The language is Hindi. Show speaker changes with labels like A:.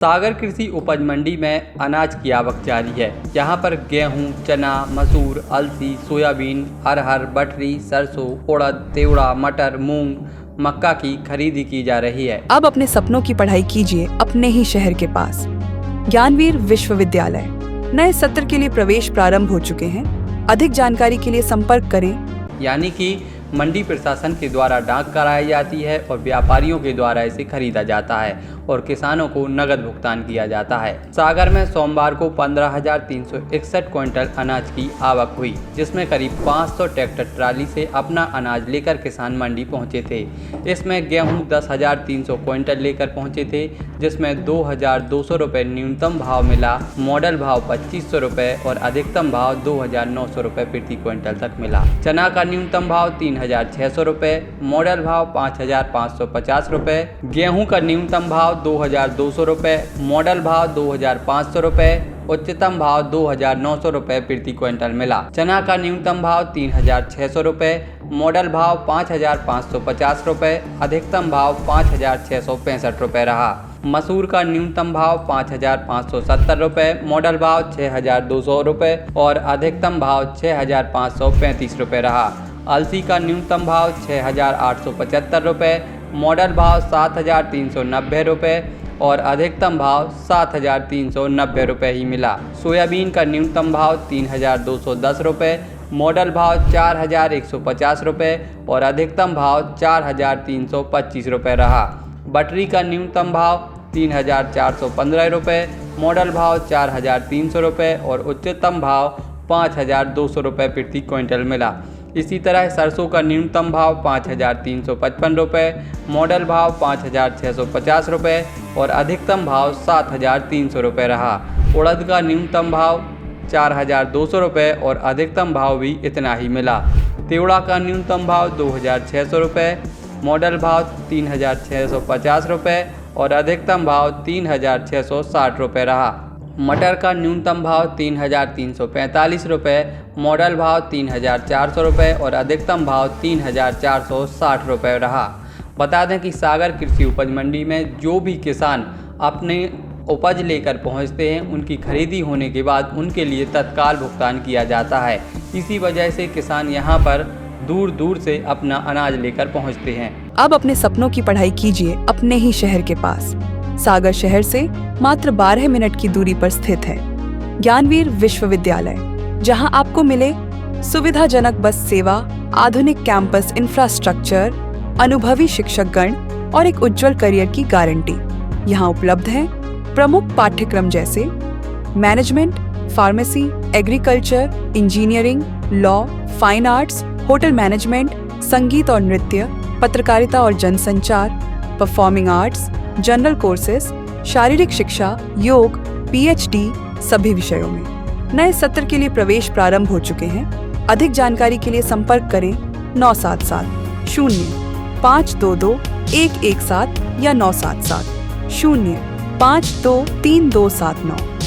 A: सागर कृषि उपज मंडी में अनाज की आवक जारी है। यहाँ पर गेहूं, चना, मसूर, अलसी, सोयाबीन, अरहर, बटरी, सरसों, उड़द, तेवड़ा, मटर, मूंग, मक्का की खरीदी की जा रही है।
B: अब अपने सपनों की पढ़ाई कीजिए अपने ही शहर के पास। ज्ञानवीर विश्वविद्यालय नए सत्र के लिए प्रवेश प्रारंभ हो चुके हैं। अधिक जानकारी के लिए संपर्क करें।
A: यानी कि मंडी प्रशासन के द्वारा डाक कराई जाती है और व्यापारियों के द्वारा इसे खरीदा जाता है और किसानों को नगद भुगतान किया जाता है। सागर में सोमवार को 15,361 क्विंटल अनाज की आवक हुई, जिसमें करीब 500 ट्रैक्टर ट्राली से अपना अनाज लेकर किसान मंडी पहुंचे थे। इसमें गेहूं 10,300 क्विंटल लेकर पहुंचे थे, जिसमें 2,200 रुपये न्यूनतम भाव मिला, मॉडल भाव 2,500 रुपये और अधिकतम भाव 2,900 रुपये प्रति क्विंटल तक मिला। चना का न्यूनतम भाव 3,600 रुपये, मॉडल भाव 5,550 रुपये, गेहूं का न्यूनतम भाव 2,200 रुपये, मॉडल भाव 2,500 रुपये, उच्चतम भाव 2,900 रुपये प्रति क्विंटल मिला। चना का न्यूनतम भाव 3,600 रुपये, मॉडल भाव 5,550 रुपये, अधिकतम भाव 5,665 रुपये रहा। मसूर का न्यूनतम भाव 5,570 रुपये, मॉडल भाव 6,200 रुपये और अधिकतम भाव 6,535 रुपये रहा। अलसी का न्यूनतम भाव 6,875 रुपये, मॉडल भाव 7,390 रुपये और अधिकतम भाव 7,390 रुपये ही मिला। सोयाबीन का न्यूनतम भाव 3,210 रुपये, मॉडल भाव 4,150 रुपये और अधिकतम भाव 4,325 रुपये रहा। बटरी का न्यूनतम भाव 3,415 रुपये, मॉडल भाव 4,300 रुपये और उच्चतम भाव 5,200 रुपये प्रति क्विंटल मिला। इसी तरह सरसों का न्यूनतम भाव 5,355 रुपये, मॉडल भाव 5,650 रुपये और अधिकतम भाव 7,300 रुपये रहा। उड़द का न्यूनतम भाव 4,200 रुपये और अधिकतम भाव भी इतना ही मिला। तेवड़ा का न्यूनतम भाव 2,600 रुपये, मॉडल भाव 3,650 रुपये और अधिकतम भाव 3,660 रुपये रहा। मटर का न्यूनतम भाव 3,345 रुपये, मॉडल भाव 3,400 रुपये और अधिकतम भाव 3,460 रुपये रहा। बता दें कि सागर कृषि उपज मंडी में जो भी किसान अपने उपज लेकर पहुंचते हैं, उनकी खरीदी होने के बाद उनके लिए तत्काल भुगतान किया जाता है। इसी वजह से किसान यहां पर दूर दूर से अपना अनाज लेकर पहुंचते हैं।
B: अब अपने सपनों की पढ़ाई कीजिए अपने ही शहर के पास। सागर शहर से मात्र 12 मिनट की दूरी पर स्थित है ज्ञानवीर विश्वविद्यालय, जहां आपको मिले सुविधाजनक बस सेवा, आधुनिक कैंपस इंफ्रास्ट्रक्चर, अनुभवी शिक्षकगण और एक उज्जवल करियर की गारंटी। यहां उपलब्ध है प्रमुख पाठ्यक्रम जैसे management, pharmacy, agriculture, engineering, law, fine arts, hotel management, संगीत और नृत्य, पत्रकारिता और जनसंचार, परफॉर्मिंग आर्ट्स, जनरल कोर्सेज, शारीरिक शिक्षा, योग, पीएचडी सभी विषयों में। नए सत्र के लिए प्रवेश प्रारंभ हो चुके हैं। अधिक जानकारी के लिए संपर्क करें 977 0 522 117 या 977 0 523 279।